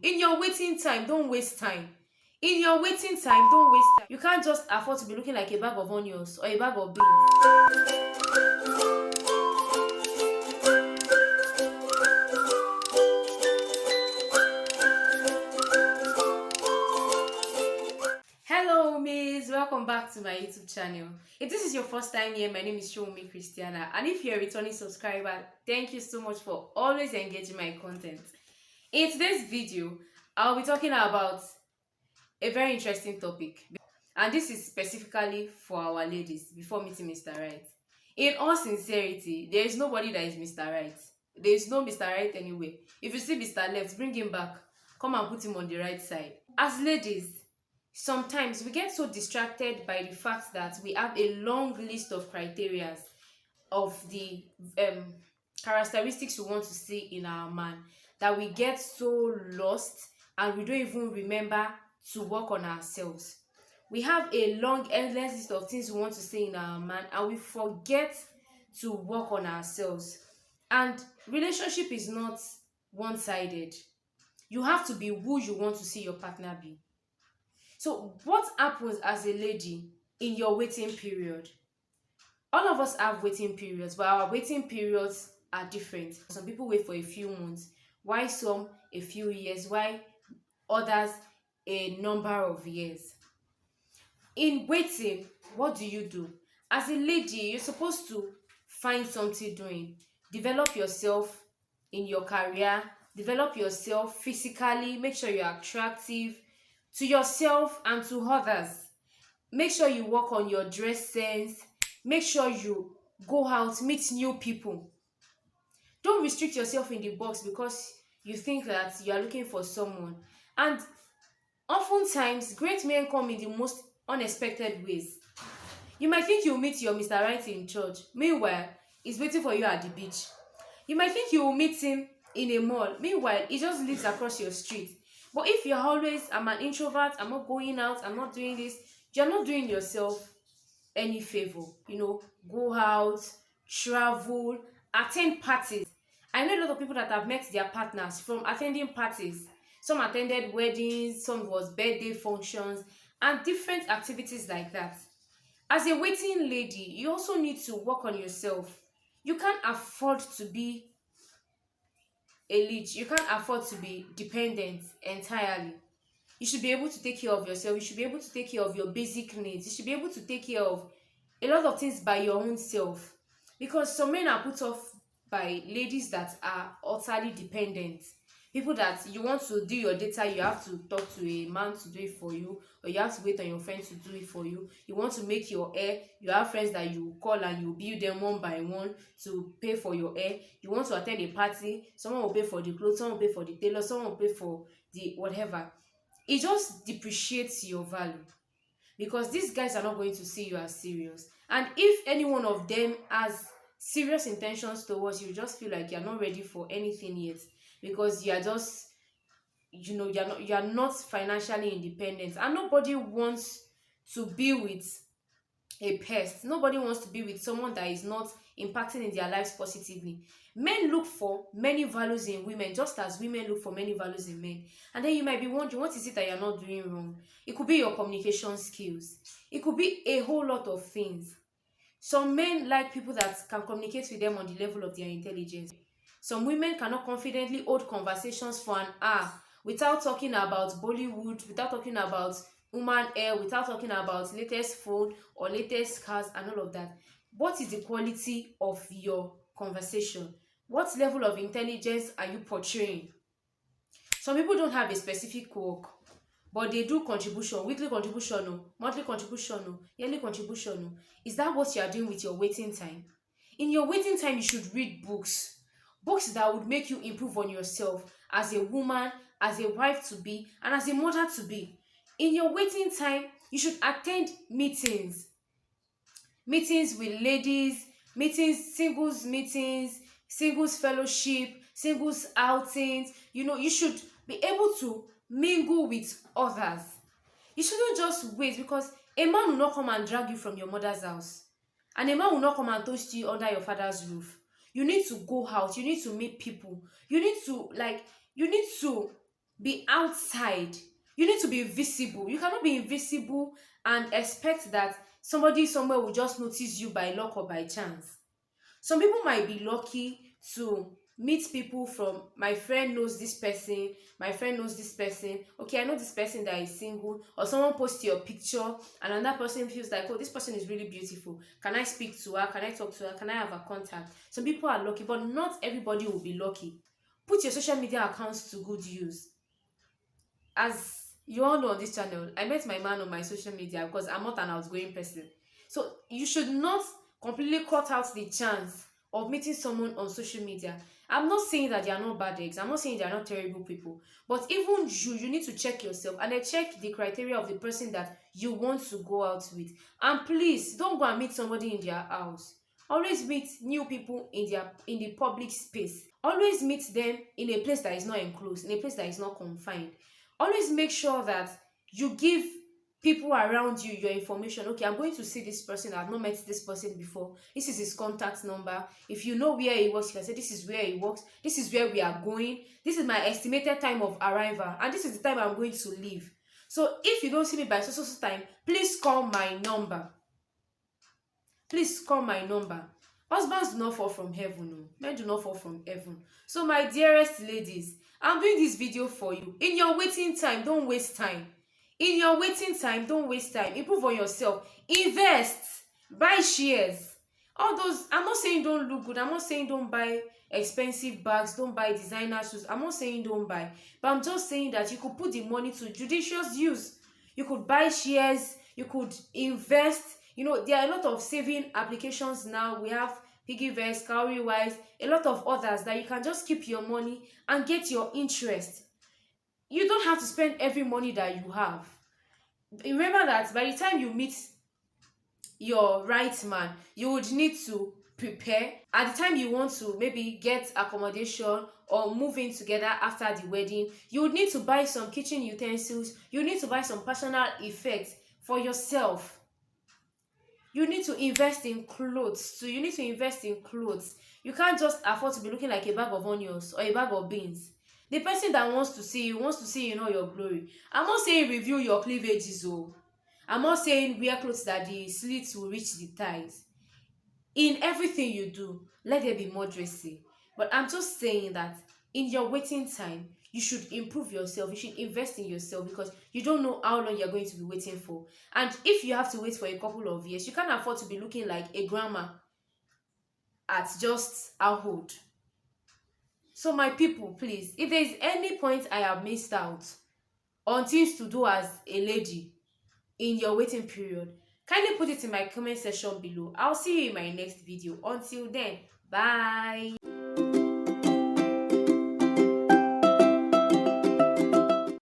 In your waiting time, don't waste time. In your waiting time, don't waste time. You can't just afford to be looking like a bag of onions or a bag of beans. Hello, Miss. Welcome back to my YouTube channel. If this is your first time here, my name is Showunmi Christiana, and if you're a returning subscriber, thank you so much for always engaging my content. In today's video, I'll be talking about a very interesting topic, and this is specifically for our ladies before meeting Mr. Right. In all sincerity, there is nobody that is Mr. Right. There is no Mr. Right anyway. If you see Mr. Left, bring him back. Come and put him on the right side. As ladies, sometimes we get so distracted by the fact that we have a long list of criteria of the characteristics we want to see in our man that we get so lost and we don't even remember to work on ourselves. We have a long, endless list of things we want to see in our man and we forget to work on ourselves. And relationship is not one-sided. You have to be who you want to see your partner be. So what happens as a lady in your waiting period? All of us have waiting periods, but our waiting periods are different. Some people wait for a few months, why some a few years, why others a number of years. In waiting, what do? As a lady, you're supposed to find something doing. Develop yourself in your career, develop yourself physically, make sure you're attractive to yourself and to others. Make sure you work on your dress sense. Make sure you go out, meet new people. Don't restrict yourself in the box because you think that you are looking for someone. And oftentimes, great men come in the most unexpected ways. You might think you'll meet your Mr. Right in church. Meanwhile, he's waiting for you at the beach. You might think you will meet him in a mall. Meanwhile, he just lives across your street. But if you're always, I'm an introvert, I'm not going out, I'm not doing this, you're not doing yourself any favor. Go out, travel, attend parties. I know a lot of people that have met their partners from attending parties. Some attended weddings, some was birthday functions, and different activities like that. As a waiting lady, you also need to work on yourself. You can't afford to be a leech. You can't afford to be dependent entirely. You should be able to take care of yourself. You should be able to take care of your basic needs. You should be able to take care of a lot of things by your own self. Because some men are put off by ladies that are utterly dependent. People that you want to do your data, you have to talk to a man to do it for you, or you have to wait on your friends to do it for you. You want to make your hair, you have friends that you call and you bill them one by one to pay for your hair. You want to attend a party, someone will pay for the clothes, someone will pay for the tailor, someone will pay for the whatever. It just depreciates your value because these guys are not going to see you as serious. And if any one of them has serious intentions towards you, just feel like you're not ready for anything yet because you're just, you're not financially independent, and nobody wants to be with a pest. Nobody wants to be with someone that is not impacting in their lives positively. Men look for many values in women just as women look for many values in men. And then you might be wondering, what is it that you're not doing wrong? It could be your communication skills. It could be a whole lot of things. Some men like people that can communicate with them on the level of their intelligence. Some women cannot confidently hold conversations for an hour without talking about Bollywood, without talking about human hair, without talking about latest phone or latest cars and all of that. What is the quality of your conversation? What level of intelligence are you portraying? Some people don't have a specific work, but they do contribution, weekly contribution, monthly contribution, yearly contribution. Is that what you are doing with your waiting time? In your waiting time, you should read books. Books that would make you improve on yourself as a woman, as a wife to be, and as a mother to be. In your waiting time, you should attend meetings. Meetings with ladies, meetings, singles fellowship, singles outings. You should be able to mingle with others. You shouldn't just wait, because a man will not come and drag you from your mother's house, and a man will not come and toast you under your father's roof. You need to go out. You need to meet people. You need to be outside. You need to be visible. You cannot be invisible and expect that somebody somewhere will just notice you by luck or by chance. Some people might be lucky to meet people from my friend knows this person, my friend knows this person. Okay, I know this person that is single, or someone posts your picture and another person feels like, oh, this person is really beautiful. Can I speak to her? Can I talk to her? Can I have a contact? Some people are lucky, but not everybody will be lucky. Put your social media accounts to good use. As you all know on this channel, I met my man on my social media because I'm not an outgoing person. So you should not completely cut out the chance of meeting someone on social media. I'm not saying that they are not bad eggs. I'm not saying they are not terrible people. But even you need to check yourself and then check the criteria of the person that you want to go out with. And please don't go and meet somebody in their house. Always meet new people in the public space. Always meet them in a place that is not enclosed, in a place that is not confined. Always make sure that you give people around you your information. Okay, I'm going to see this person. I've not met this person before. This is his contact number. If you know where he works, you can say this is where he works, this is where we are going, this is my estimated time of arrival, and this is the time I'm going to leave. So if you don't see me by so time, please call my number. Please call my number. Husbands do not fall from heaven. No. Men do not fall from heaven. So my dearest ladies, I'm doing this video for you. In your waiting time, don't waste time. In your waiting time, don't waste time. Improve on yourself. Invest. Buy shares. All those, I'm not saying don't look good. I'm not saying don't buy expensive bags, don't buy designer shoes. I'm not saying don't buy. But I'm just saying that you could put the money to judicious use. You could buy shares. You could invest. You know, there are a lot of saving applications now. We have Piggyvest, Cowrywise, a lot of others that you can just keep your money and get your interest. You don't have to spend every money that you have. Remember that by the time you meet your right man, you would need to prepare. At the time you want to maybe get accommodation or move in together after the wedding, you would need to buy some kitchen utensils. You need to buy some personal effects for yourself. You need to invest in clothes too. You need to invest in clothes. You can't just afford to be looking like a bag of onions or a bag of beans. The person that wants to see you in all your glory. I'm not saying review your cleavages. I'm not saying wear clothes that the slits will reach the thighs. In everything you do, let there be modesty. But I'm just saying that in your waiting time, you should improve yourself. You should invest in yourself because you don't know how long you're going to be waiting for. And if you have to wait for a couple of years, you can't afford to be looking like a grandma at just adulthood. So my people, please, if there's any point I have missed out on things to do as a lady in your waiting period, kindly put it in my comment section below. I'll see you in my next video. Until then, bye.